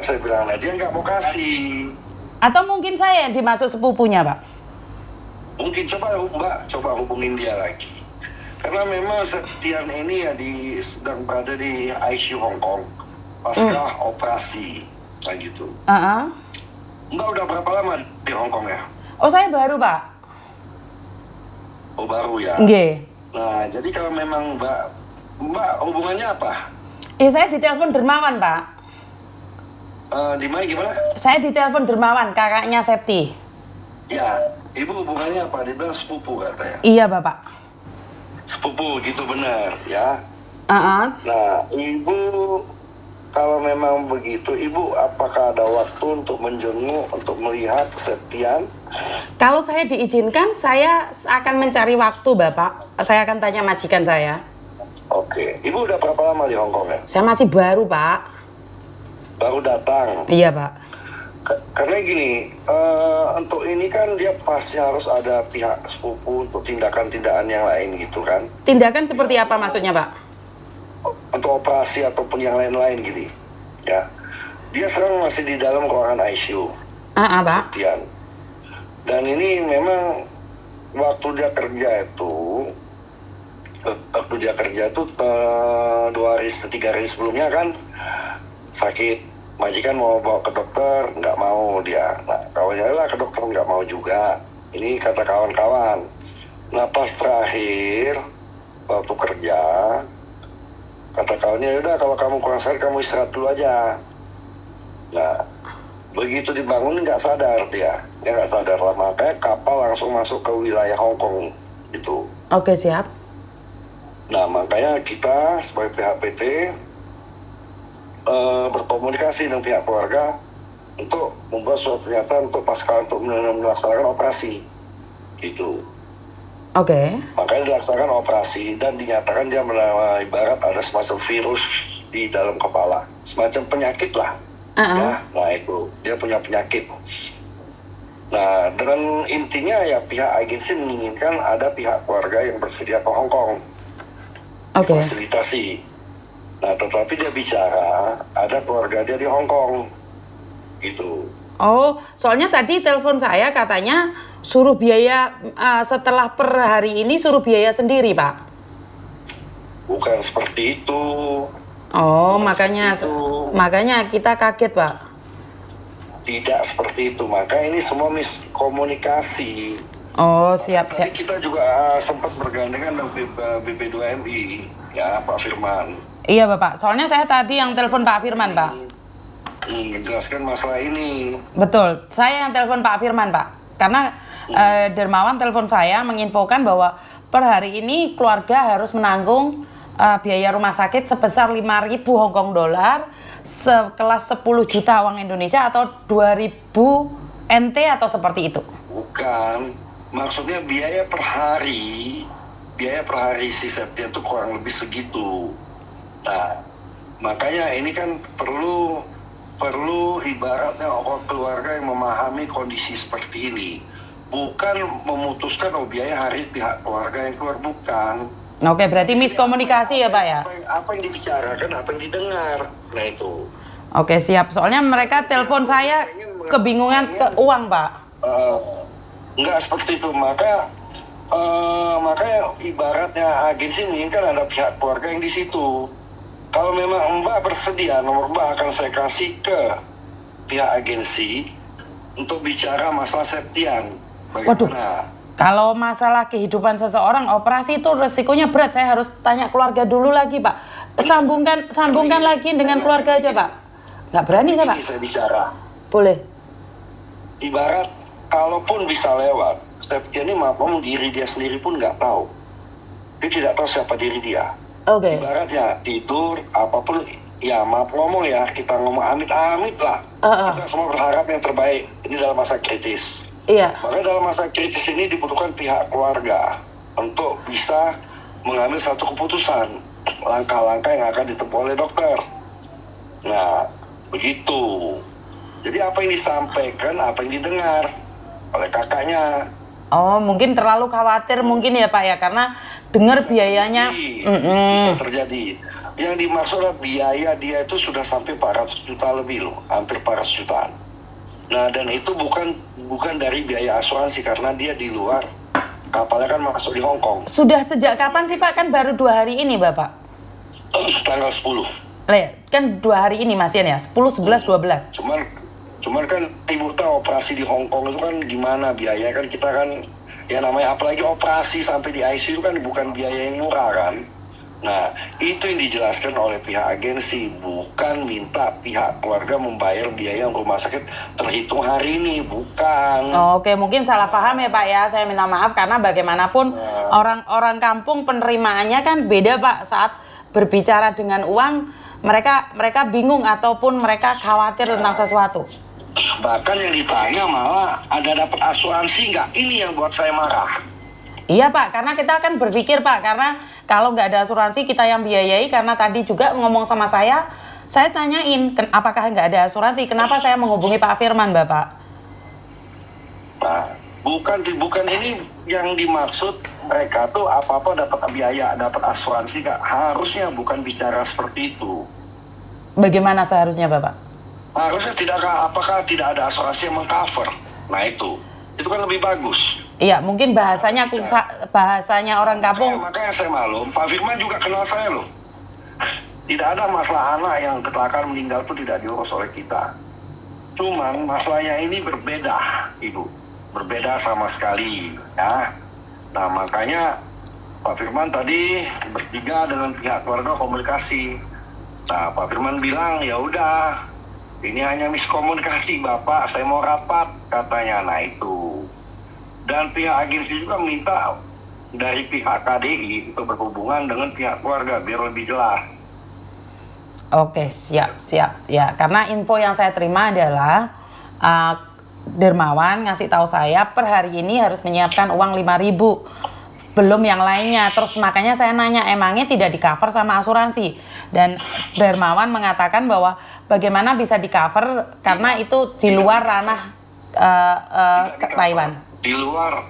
Saya bilang, nah dia nggak mau kasih. Atau mungkin saya yang dimaksud sepupunya, Pak? Mungkin coba Mbak, coba hubungin dia lagi. Karena memang Septian ini ya sedang berada di ICU Hong Kong pasca operasi, kayak gitu. Mbak udah berapa lama di Hong Kong ya? Oh, saya baru, Pak. Oh, baru ya? Nggih. Nah, jadi kalau memang Mbak hubungannya apa? Saya ditelepon Dermawan, Pak. Di mana gimana? Saya ditelepon Dermawan, kakaknya Septi. Ya, ibu hubungannya apa? Dibilang sepupu katanya. Iya, Bapak. Sepupu gitu benar ya. Uh-uh. Nah, ibu kalau memang begitu, ibu apakah ada waktu untuk menjenguk, untuk melihat Septian? Kalau saya diizinkan, saya akan mencari waktu, Bapak. Saya akan tanya majikan saya. Oke, ibu udah berapa lama di Hong Kong ya? Saya masih baru, Pak. Baru datang. Iya, Pak. Karena gini, untuk ini kan dia pasti harus ada pihak sepupu untuk tindakan-tindakan yang lain gitu kan. Tindakan seperti apa maksudnya, Pak? Untuk operasi ataupun yang lain-lain gini, ya. Dia sekarang masih di dalam ruangan ICU. Pak. Septian. Dan ini memang waktu dia kerja itu 2 hari 3 hari sebelumnya kan sakit. Majikan mau bawa ke dokter, nggak mau dia. Nah, kawannya lah ke dokter nggak mau juga. Ini kata kawan-kawan. Nah, pas terakhir waktu kerja, kata kawannya, udah kalau kamu kurang sehat kamu istirahat dulu aja. Nah, begitu dibangun nggak sadar dia nggak sadar lah, makanya kapal langsung masuk ke wilayah Hong Kong gitu. Oke, siap. Nah, makanya kita sebagai pihak PT berkomunikasi dengan pihak keluarga untuk membuat suatu pernyataan untuk pasca untuk melaksanakan operasi gitu. Oke. Makanya dilaksanakan operasi dan dinyatakan dia ibarat ada semacam virus di dalam kepala, semacam penyakit lah. Ya, nah itu dia punya penyakit. Nah, dengan intinya ya pihak agensi menginginkan ada pihak keluarga yang bersedia ke Hong Kong. Fasilitasi. Nah, tetapi dia bicara ada keluarga dia di Hong Kong, gitu. Oh, soalnya tadi telepon saya katanya suruh biaya setelah per hari ini suruh biaya sendiri, Pak. Bukan seperti itu. Oh, makanya kita kaget, Pak. Tidak seperti itu, maka ini semua miskomunikasi. Oh, siap. Kita juga sempat bergandengan dengan BP2MI, ya Pak Firman. Iya, Bapak. Soalnya saya tadi yang telepon Pak Firman, Pak. Menjelaskan masalah ini. Betul, saya yang telepon Pak Firman, Pak. Karena Dermawan telepon saya menginfokan bahwa per hari ini keluarga harus menanggung biaya rumah sakit sebesar 5.000 Hong Kong dolar, sekelas 10 juta uang Indonesia atau 2.000 NT atau seperti itu. Bukan, maksudnya biaya per hari si Septian itu kurang lebih segitu. Nah, makanya ini kan perlu ibaratnya orang keluarga yang memahami kondisi seperti ini, bukan memutuskan biaya hari pihak keluarga yang keluar, bukan. Oke, berarti miskomunikasi ya, Pak ya? Apa yang dibicarakan, apa yang didengar, nah itu. Oke, siap. Soalnya mereka telepon saya kebingungan ke uang, Pak. Enggak seperti itu, makanya ibaratnya agensi menginginkan ada pihak keluarga yang di situ. Kalau memang Mbak bersedia, nomor Mbak akan saya kasih ke pihak agensi untuk bicara masalah Septian. Bagaimana? Waduh, kalau masalah kehidupan seseorang, operasi itu resikonya berat. Saya harus tanya keluarga dulu lagi, Pak. Sambungkan lagi dengan keluarga aja, Pak. Nggak berani saya, Pak. Bisa bicara. Boleh. Ibarat, kalaupun bisa lewat, Septian ini diri dia sendiri pun nggak tahu. Dia tidak tahu siapa diri dia. Oke. Ibaratnya tidur apapun, ya maaf ngomong ya, kita ngomong amit-amit lah. Kita semua berharap yang terbaik. Ini dalam masa kritis. Iya. Maka dalam masa kritis ini dibutuhkan pihak keluarga untuk bisa mengambil satu keputusan, langkah-langkah yang akan ditempuh oleh dokter. Nah, begitu. Jadi apa yang disampaikan, apa yang didengar oleh kakaknya. Oh, mungkin terlalu khawatir mungkin ya, Pak ya, karena dengar biayanya. Bisa terjadi. yang dimaksud adalah biaya dia itu sudah sampai 400 juta lebih loh, hampir 400 jutaan. Nah, dan itu bukan dari biaya asuransi karena dia di luar, kapalnya kan masuk di Hong Kong. Sudah sejak kapan sih Pak? Kan baru 2 hari ini Bapak. Tanggal 10. Kan 2 hari ini Mas Ian ya, 10, 11, 12. Cuman kan ibu tahu operasi di Hong Kong itu kan gimana biaya kan, kita kan ya namanya apalagi operasi sampai di ICU kan bukan biaya yang murah kan. Nah, itu yang dijelaskan oleh pihak agensi, bukan minta pihak keluarga membayar biaya rumah sakit terhitung hari ini, bukan. Oke, mungkin salah paham ya Pak ya. Saya minta maaf karena bagaimanapun orang kampung penerimaannya kan beda Pak. Saat berbicara dengan uang, mereka bingung ataupun mereka khawatir tentang sesuatu. Bahkan yang ditanya malah ada dapat asuransi nggak? Ini yang buat saya marah. Iya Pak, karena kita akan berpikir Pak, karena kalau nggak ada asuransi kita yang biayai, karena tadi juga ngomong sama saya tanyain, apakah nggak ada asuransi, kenapa saya menghubungi Pak Firman Bapak? Nah, bukan ini yang dimaksud mereka tuh apa-apa dapat biaya, dapat asuransi nggak? Harusnya bukan bicara seperti itu. Bagaimana seharusnya Bapak? Harusnya apakah tidak ada asuransi yang mengcover? Nah itu kan lebih bagus. Iya, mungkin bahasanya orang kampung. Makanya saya maklum, Pak Firman juga kenal saya loh. Tidak ada masalah anak yang kecelakaan meninggal itu tidak diurus oleh kita. Cuman masalahnya ini berbeda, Ibu. Berbeda sama sekali, ya. Nah, makanya Pak Firman tadi bertiga dengan pihak keluarga komunikasi. Nah, Pak Firman bilang, ya udah, ini hanya miskomunikasi Bapak, saya mau rapat, katanya. Nah, itu. Dan pihak agensi juga minta dari pihak KDI untuk berhubungan dengan pihak keluarga biar lebih jelas. Oke, siap. Ya, karena info yang saya terima adalah Dermawan ngasih tahu saya per hari ini harus menyiapkan uang 5.000. Belum yang lainnya. Terus makanya saya nanya, emangnya tidak di-cover sama asuransi? Dan Dermawan mengatakan bahwa bagaimana bisa di-cover karena itu di luar ranah Taiwan. Di luar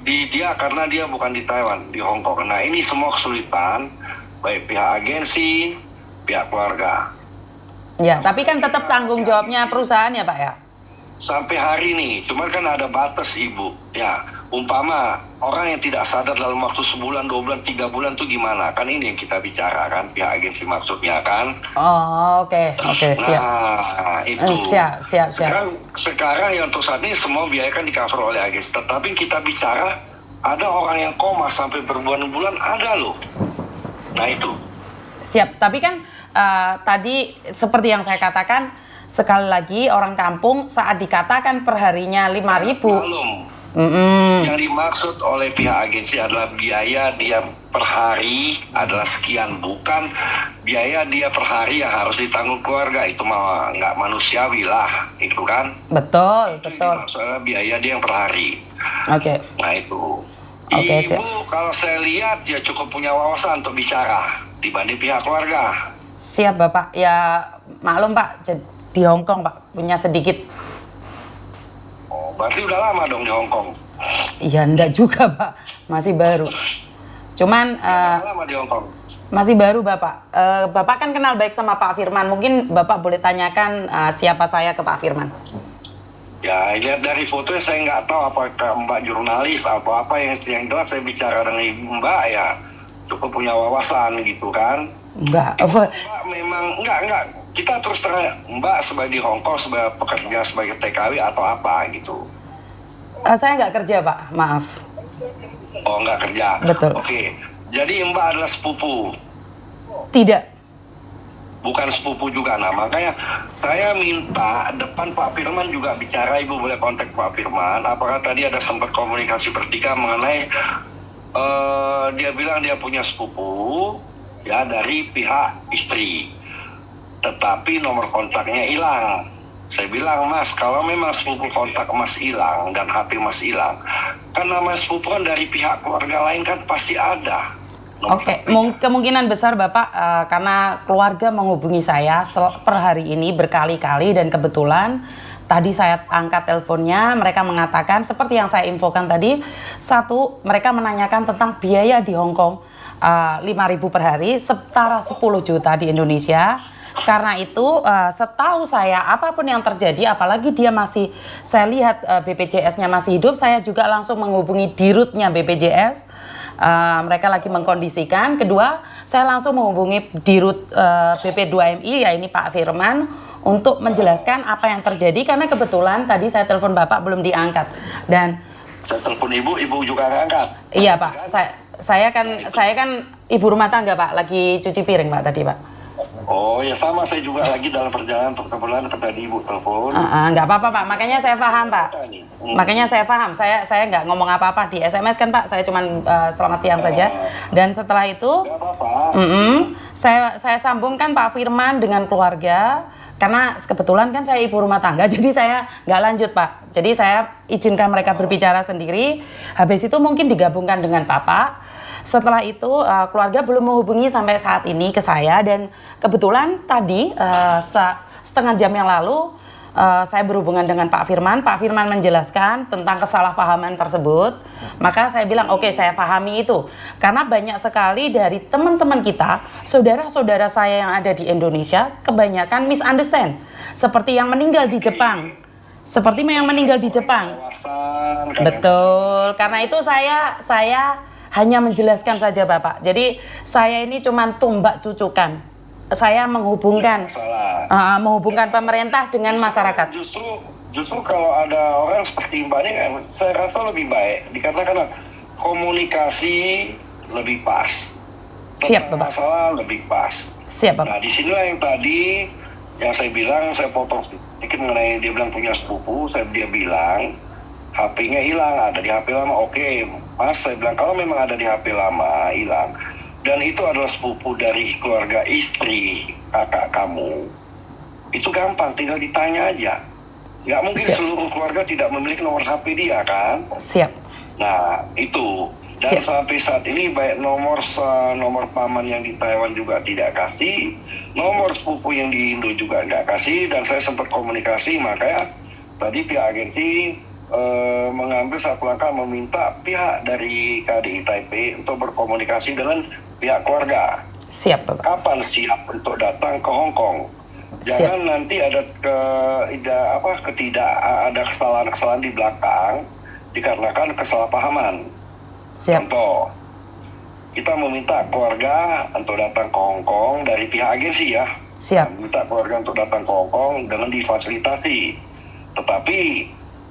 dia karena dia bukan di Taiwan, di Hong Kong. Nah, ini semua kesulitan baik pihak agensi, pihak keluarga. Ya, tapi kan tetap tanggung jawabnya perusahaan ya, Pak ya? Sampai hari ini, cuman kan ada batas Ibu. Ya, umpama orang yang tidak sadar dalam waktu sebulan, 2 bulan, 3 bulan tuh gimana? Kan ini yang kita bicarakan, pihak agensi maksudnya kan. Oh, oke, siap. Nah, itu. Siap. Sekarang yang untuk saat ini semua biaya kan di-cover oleh agensi. Tetapi kita bicara, ada orang yang koma sampai berbulan-bulan, ada loh. Nah, itu. Siap, tapi kan tadi seperti yang saya katakan, sekali lagi orang kampung saat dikatakan perharinya 5.000. Yang dimaksud oleh pihak agensi adalah biaya dia per hari adalah sekian, bukan biaya dia per hari yang harus ditanggung keluarga. Itu mah nggak manusiawi lah, itu kan? Betul. Maksudnya biaya dia yang per hari. Oke. Nah itu. Oke, Ibu kalau saya lihat ya cukup punya wawasan untuk bicara dibanding pihak keluarga. Siap Bapak. Ya maklum Pak, di Hong Kong Pak punya sedikit. Oh, berarti udah lama dong di Hong Kong? Iya enggak juga Pak, masih baru. Cuman lama di Hong Kong? Masih baru Bapak. Bapak kan kenal baik sama Pak Firman. Mungkin Bapak boleh tanyakan siapa saya ke Pak Firman. Ya, lihat dari fotonya saya nggak tahu apakah Mbak jurnalis atau apa, yang jelas saya bicara dengan Ibu Mbak ya cukup punya wawasan gitu kan. Enggak. Mbak memang enggak. Kita terus terang, Mbak sebagai di Hong Kong sebagai pekerja sebagai TKW atau apa gitu. Saya nggak kerja Pak, maaf. Oh, nggak kerja. Betul. Oke. Jadi Mbak adalah sepupu. Tidak. Bukan sepupu juga. Nah, makanya saya minta depan Pak Firman juga bicara, Ibu boleh kontak Pak Firman. Apakah tadi ada sempat komunikasi bertiga mengenai dia bilang dia punya sepupu ya dari pihak istri, tetapi nomor kontaknya hilang. Saya bilang, Mas, kalau memang sepupu kontak Mas hilang dan HP Mas hilang, kan nama sepupu kan dari pihak keluarga lain kan pasti ada. Oke, kemungkinan besar Bapak karena keluarga menghubungi saya per hari ini berkali-kali dan kebetulan tadi saya angkat teleponnya, mereka mengatakan seperti yang saya infokan tadi, satu mereka menanyakan tentang biaya di Hong Kong 5.000 per hari, setara 10 juta di Indonesia. Karena itu setahu saya apapun yang terjadi, apalagi dia masih, saya lihat BPJS-nya masih hidup, saya juga langsung menghubungi dirutnya BPJS. Mereka lagi mengkondisikan. Kedua, saya langsung menghubungi dirut BP2MI, ya ini Pak Firman, untuk menjelaskan apa yang terjadi karena kebetulan tadi saya telepon Bapak belum diangkat dan saya telepon ibu juga nggak angkat. Iya Pak, saya kan ibu rumah tangga Pak, lagi cuci piring Pak tadi Pak. Oh ya sama, saya juga lagi dalam perjalanan kebetulan tadi ibu telepon. Nggak apa-apa Pak, makanya saya paham Pak. Makanya saya paham, saya nggak ngomong apa-apa di SMS kan Pak, saya cuma selamat siang saja. Dan setelah itu, saya sambungkan Pak Firman dengan keluarga, karena kebetulan kan saya ibu rumah tangga, jadi saya nggak lanjut Pak. Jadi saya izinkan mereka berbicara sendiri, habis itu mungkin digabungkan dengan Bapak. Setelah itu keluarga belum menghubungi sampai saat ini ke saya dan kebetulan tadi setengah jam yang lalu saya berhubungan dengan Pak Firman. Pak Firman menjelaskan tentang kesalahpahaman tersebut. Maka saya bilang oke, saya pahami itu. Karena banyak sekali dari teman-teman kita, saudara-saudara saya yang ada di Indonesia kebanyakan misunderstand. Seperti yang meninggal di Jepang. Betul. Karena itu saya hanya menjelaskan saja Bapak. Jadi saya ini cuma tumbak cucukan. Saya menghubungkan pemerintah dengan masyarakat. Justru kalau ada orang seperti Mbak ini, saya rasa lebih baik dikatakan komunikasi lebih pas. Siap Bapak. Masalah lebih pas. Siap Bapak. Nah disinilah yang tadi yang saya bilang, saya potong sedikit mengenai dia bilang punya sepupu, dia bilang HP-nya hilang, ada di HP lama. Oke, Mas, saya bilang kalau memang ada di HP lama hilang dan itu adalah sepupu dari keluarga istri kakak kamu, itu gampang, tinggal ditanya aja. Nggak mungkin seluruh keluarga tidak memiliki nomor HP dia kan? Siap. Nah itu, dan sampai saat ini baik nomor paman yang di Taiwan juga tidak kasih, nomor sepupu yang di Indo juga nggak kasih, dan saya sempat komunikasi, makanya tadi pihak agensi mengambil satu langkah meminta pihak dari KDI Taipei untuk berkomunikasi dengan pihak keluarga. Siap Bapak. Kapan siap untuk datang ke Hong Kong? Jangan nanti ada kesalahan-kesalahan di belakang dikarenakan kesalahpahaman. Siap. Contoh, kita meminta keluarga untuk datang ke Hong Kong dari pihak agensi ya. Siap. Minta keluarga untuk datang ke Hong Kong dengan difasilitasi. Tetapi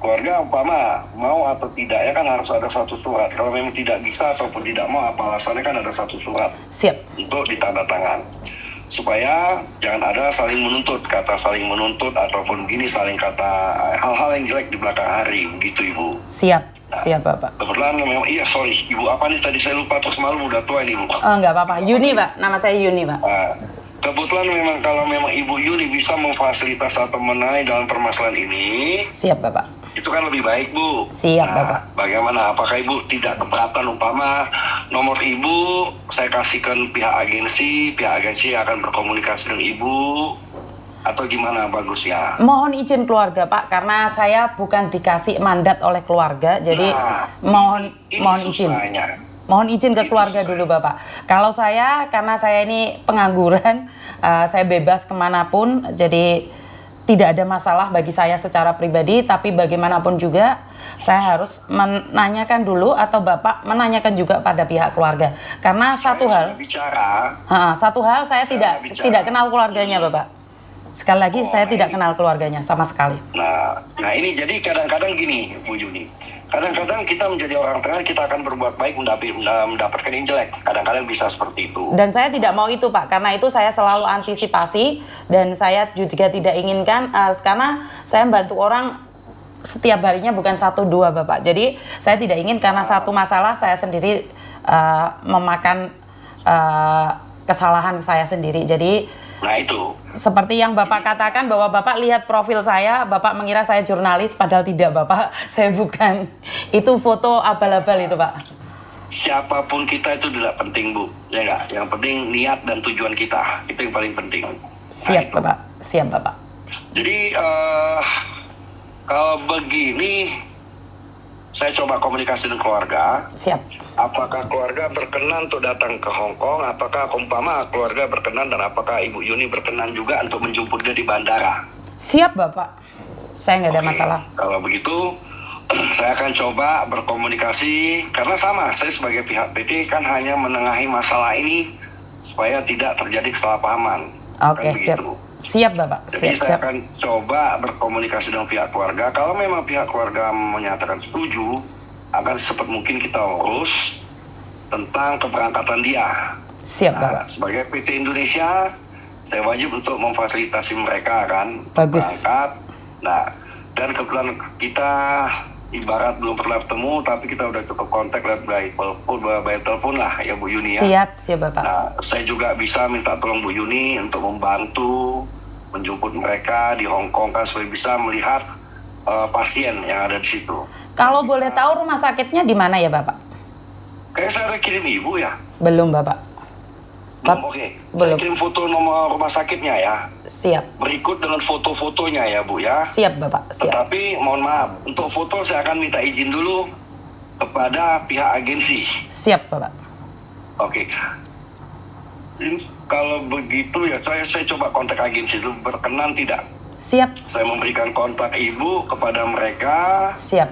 keluarga umpama mau atau tidak ya kan harus ada satu surat. Kalau memang tidak bisa ataupun tidak mau apa alasannya kan ada satu surat. Siap. Untuk ditandatangan. Supaya jangan ada saling menuntut, kata saling menuntut ataupun gini saling kata hal-hal yang jelek di belakang hari, begitu Ibu. Siap. Siap Bapak. Kebetulan memang sorry Ibu apa nih tadi saya lupa terus malu udah tua ini Ibu. Enggak apa-apa. Yuni Pak, nama saya Yuni Pak. Kebetulan memang kalau memang Ibu Yuni bisa memfasilitas atau mengenai dalam permasalahan ini. Siap Bapak. Itu kan lebih baik Bu. Siap Bapak. Bagaimana? Apakah Ibu tidak keberatan umpama nomor Ibu saya kasihkan pihak agensi akan berkomunikasi dengan Ibu atau gimana bagusnya? Mohon izin keluarga Pak, karena saya bukan dikasih mandat oleh keluarga, jadi mohon izin. Mohon izin ke keluarga dulu Bapak. Kalau karena saya ini pengangguran, saya bebas kemanapun, jadi tidak ada masalah bagi saya secara pribadi, tapi bagaimanapun juga saya harus menanyakan dulu atau Bapak menanyakan juga pada pihak keluarga. Karena satu hal saya tidak kenal keluarganya Bapak. Sekali lagi saya tidak kenal keluarganya sama sekali. Nah ini jadi kadang-kadang gini Bu Yuni. Kadang-kadang kita menjadi orang tengah, kita akan berbuat baik mendapatkan yang jelek. Kadang-kadang bisa seperti itu. Dan saya tidak mau itu Pak, karena itu saya selalu antisipasi dan saya juga tidak inginkan karena saya membantu orang setiap harinya bukan 1-2 Bapak. Jadi saya tidak ingin karena satu masalah saya sendiri memakan kesalahan saya sendiri. Jadi nah itu. Seperti yang Bapak katakan bahwa Bapak lihat profil saya, Bapak mengira saya jurnalis, padahal tidak Bapak, saya bukan. Itu foto abal-abal itu Pak. siapapun kita itu tidak penting, Bu. Ya nggak? Yang penting niat dan tujuan kita. Itu yang paling penting. Siap, Nah, Bapak. Siap, Bapak. jadi kalau begini, saya coba komunikasi dengan keluarga. Siap. Apakah keluarga berkenan untuk datang ke Hong Kong? Apakah umpama keluarga berkenan dan apakah Ibu Yuni berkenan juga untuk menjemput dia di bandara? Siap, Bapak. Saya nggak ada Oke, masalah. kalau begitu, saya akan coba berkomunikasi. Karena sama, saya sebagai pihak PT kan hanya menengahi masalah ini supaya tidak terjadi kesalahpahaman. Oke, Kan siap. begitu. Siap, Bapak. Jadi Siap, saya siap. akan coba berkomunikasi dengan pihak keluarga. Kalau memang pihak keluarga menyatakan setuju, akan secepat mungkin kita urus tentang keberangkatan dia. Siap, Bapak. Sebagai PT Indonesia, saya wajib untuk memfasilitasi mereka kan Bagus. berangkat. Nah, dan kebetulan kita ibarat belum pernah bertemu, tapi kita udah cukup kontak lewat by telepon lah ya Bu Yuni ya. Siap, siap, Bapak. Nah, saya juga bisa minta tolong Bu Yuni untuk membantu menjemput mereka di Hong Kong kan supaya bisa melihat pasien yang ada di situ. Kalau boleh tahu rumah sakitnya di mana ya, Bapak? Kayak saya udah kirim Ibu ya. Belum, Bapak. Belum, oke. Belum. Saya kirim foto nomor rumah sakitnya ya. Siap. Berikut dengan foto-fotonya ya Bu ya. Siap, Bapak. Siap. Tetapi mohon maaf, untuk foto saya akan minta izin dulu kepada pihak agensi. Siap, Bapak. Oke. Kalau begitu ya saya coba kontak agensi dulu, berkenan tidak? Siap. Saya memberikan kontak Ibu kepada mereka Siap.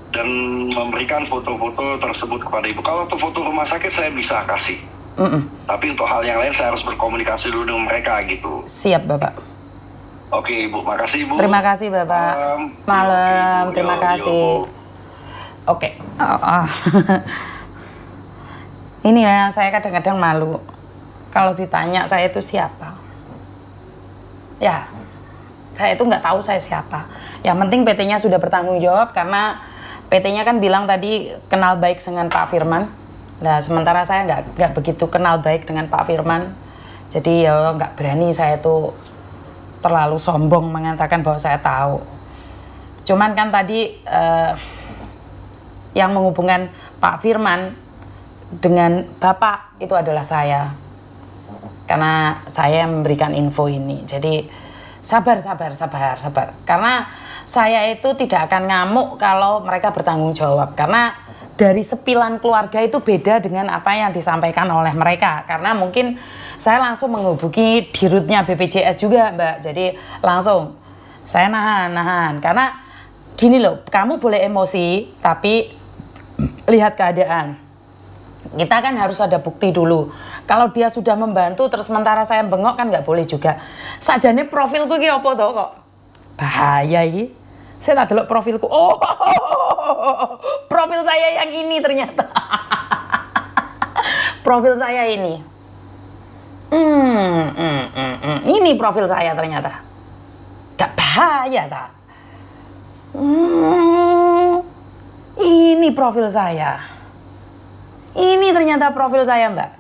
dan memberikan foto-foto tersebut kepada Ibu. Kalau untuk foto rumah sakit saya bisa kasih. Tapi untuk hal yang lain saya harus berkomunikasi dulu dengan mereka gitu. Siap, Bapak. Oke Ibu, makasih Ibu. Terima kasih, Bapak. Malam. Terima kasih. Oke. Ini ya, saya kadang-kadang malu. Kalau ditanya saya itu siapa. Ya, saya itu nggak tahu saya siapa. Yang penting PT-nya sudah bertanggung jawab karena PT-nya kan bilang tadi kenal baik dengan Pak Firman. Nah, sementara saya nggak begitu kenal baik dengan Pak Firman. Jadi ya nggak berani saya itu terlalu sombong mengatakan bahwa saya tahu. Cuman kan tadi yang menghubungkan Pak Firman dengan Bapak itu adalah saya. Karena saya yang memberikan info ini. Jadi sabar. Karena saya itu tidak akan ngamuk kalau mereka bertanggung jawab. Karena dari sepilan keluarga itu beda dengan apa yang disampaikan oleh mereka. Karena mungkin saya langsung menghubungi dirutnya BPJS juga, Mbak. Jadi langsung saya nahan. Karena gini loh, kamu boleh emosi tapi lihat keadaan. Kita kan harus ada bukti dulu. Kalau dia sudah membantu terus sementara saya bengok kan nggak boleh juga. Sajane profilku ki apa to kok? Bahaya iki. Saya tak delok profilku. Oh, profil saya yang ini ternyata. Profil saya ini. Ini profil saya ternyata. Gak bahaya tak? Ini profil saya. Ini ternyata profil saya, Mbak.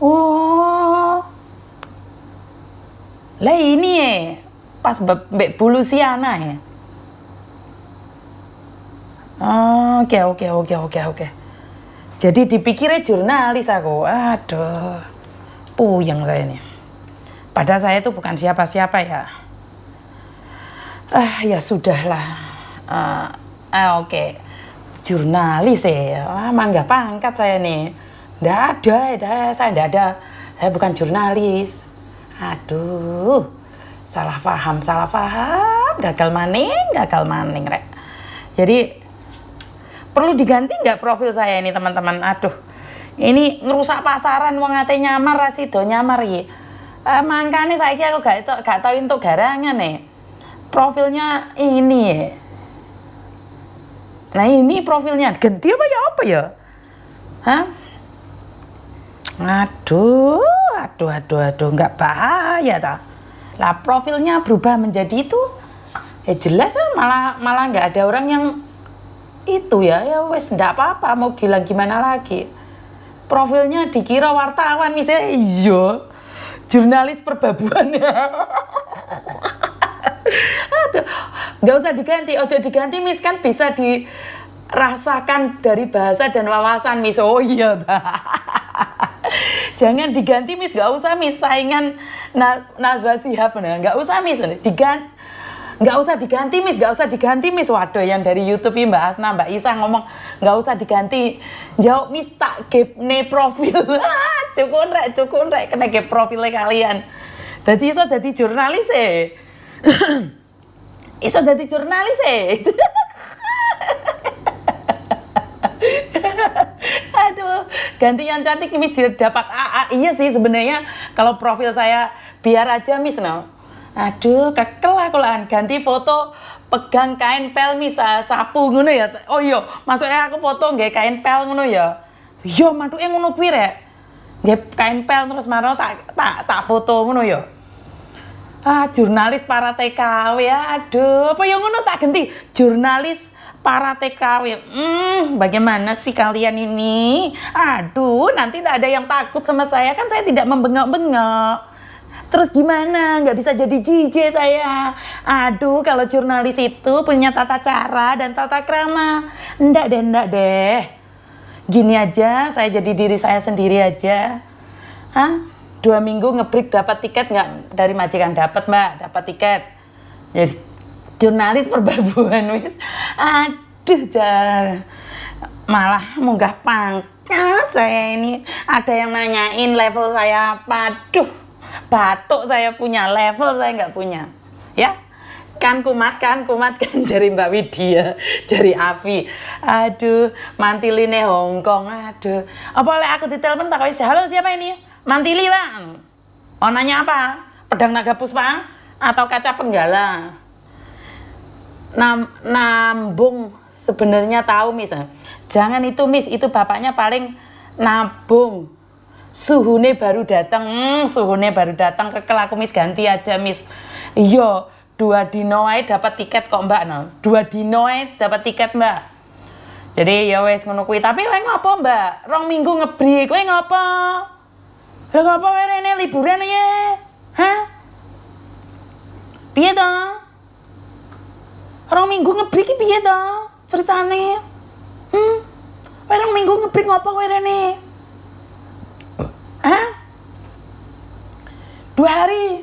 Oh. Lah ini ya. Pas Mbak Bu Luciana ya. Oke. Jadi dipikirnya jurnalis aku. Aduh. Puyeng saya ini. Padahal saya itu bukan siapa-siapa ya. Ya sudahlah. Oke. Jurnalis ya, mangga pangkat saya nih. Nggak ada, saya nggak ada. Saya bukan jurnalis. Aduh, salah paham. Gagal maning, rek. Jadi perlu diganti nggak profil saya ini teman-teman? Aduh, ini ngerusak pasaran, wong ate nyamar, rasido nyamar iki. Mangkane saiki aku gak tau untuk garangan nih. Profilnya ini ya. Nah ini profilnya ganti apa ya? Hah? Aduh, nggak bahaya ta? Lah profilnya berubah menjadi itu, ya jelas malah nggak ada orang yang itu ya wes nggak apa-apa mau bilang gimana lagi. Profilnya dikira wartawan misalnya, iya, jurnalis perbabuan. Aduh, nggak usah diganti, ojo diganti mis kan bisa rasakan dari bahasa dan wawasan Miss. Oh iya. Jangan diganti Miss, nggak usah Miss, saingan Najwa Shihab, nggak usah Miss, nggak usah diganti Miss, nggak usah diganti Miss. Waduh, yang dari YouTube ini Mbak Asna, Mbak Isa ngomong nggak usah diganti. Jauh Miss tak gapne profil. Cukup rek kena gap profilnya kalian. Jadi iso dadi jurnalis iso dadi jurnalis Aduh, ganti yang cantik Miss dapat AA. Iya sih sebenarnya kalau profil saya biar aja Miss no. Aduh, kekel aku lah ganti foto pegang kain pel Miss, sapu ngono ya. Oh iya, maksudnya aku foto nggak kain pel ngono ya. Yo mantuke ngono kuwi rek. Nggih kain pel terus marah tak foto ngono ya. Jurnalis para TKW ya. Aduh, apa yang ngono tak ganti jurnalis para TKW. Bagaimana sih kalian ini? Aduh, nanti tak ada yang takut sama saya, kan saya tidak membengok-bengok. Terus gimana? Nggak bisa jadi JJ saya. Aduh, kalau jurnalis itu punya tata cara dan tata krama. Enggak deh. Gini aja, saya jadi diri saya sendiri aja. 2 minggu ngebreak dapat tiket nggak? Dari majikan dapat Mbak, dapat tiket. Jadi jurnalis perbabuan wis. Aduh, malah munggah pangkat saya ini. Ada yang nanyain level saya apa? Aduh, batuk saya punya, level saya nggak punya. Ya, kan kumat kan jari Mbak Widya, jari Avi. Aduh, mantiline Hongkong. Aduh, apa oleh aku ditelepon tak kau halo siapa ini? Mantili Bang. Mau nanya apa? Pedang Naga Puspa atau kaca penggala? Nambung sebenarnya tahu Miss. Jangan itu Miss, itu bapaknya paling nabung. Suhune baru datang, kekel aku Miss ganti aja Miss. Iya, 2 dino ae dapat tiket kok Mbak no. 2 dino ae dapat tiket Mbak. Jadi ya wes ngono kuwi. Tapi kowe ngopo Mbak? 2 minggu ngebri, kowe ngopo? Lah ngopo kowe rene liburan ya? Hah? Piye to? 2 minggu ngebri ki piye to? Ceritane? Kowe 2 minggu ngebri ngopo kowe rene? 2 hari